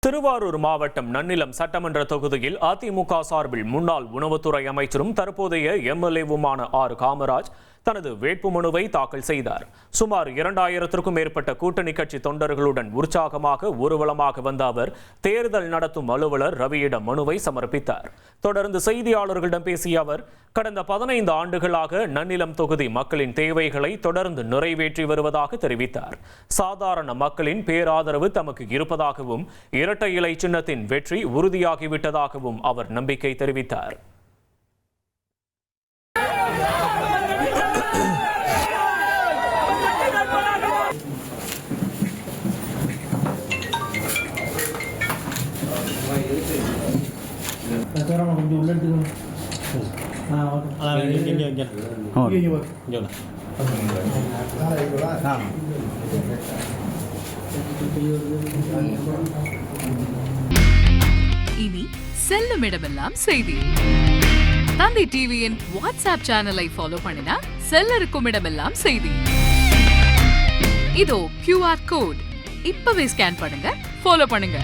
திருவாரூர் மாவட்டம் நன்னிலம் சட்டமன்ற தொகுதியில் அதிமுக சார்பில் முன்னாள் உணவுத்துறை அமைச்சரும் தற்போதைய எம்எல்ஏவுமான ஆர் காமராஜ் தனது வேட்புமனுவை தாக்கல் செய்தார். சுமார் 2000க்கும் மேற்பட்ட கூட்டணி கட்சி தொண்டர்களுடன் உற்சாகமாக ஊர்வலமாக வந்த அவர் தேர்தல் நடத்தும் அலுவலர் ரவியிடம் மனுவை சமர்ப்பித்தார். தொடர்ந்து செய்தியாளர்களிடம் பேசிய அவர், கடந்த 15 ஆண்டுகளாக நன்னிலம் தொகுதி மக்களின் தேவைகளை தொடர்ந்து நிறைவேற்றி வருவதாக தெரிவித்தார். சாதாரண மக்களின் பேராதரவு தமக்கு இருப்பதாகவும் இரட்டை இலை சின்னத்தின் வெற்றி உறுதியாகிவிட்டதாகவும் அவர் நம்பிக்கை தெரிவித்தார். இனி செல்லும் இடமெல்லாம் செய்தி. தந்தி டிவியின் வாட்ஸ்அப் சேனலை ஃபாலோ பண்ணினா செல்ல இருக்கும் இடமெல்லாம் செய்தி. இதோ QR கோட் இப்பவே ஸ்கேன் பண்ணுங்க, ஃபாலோ பண்ணுங்க.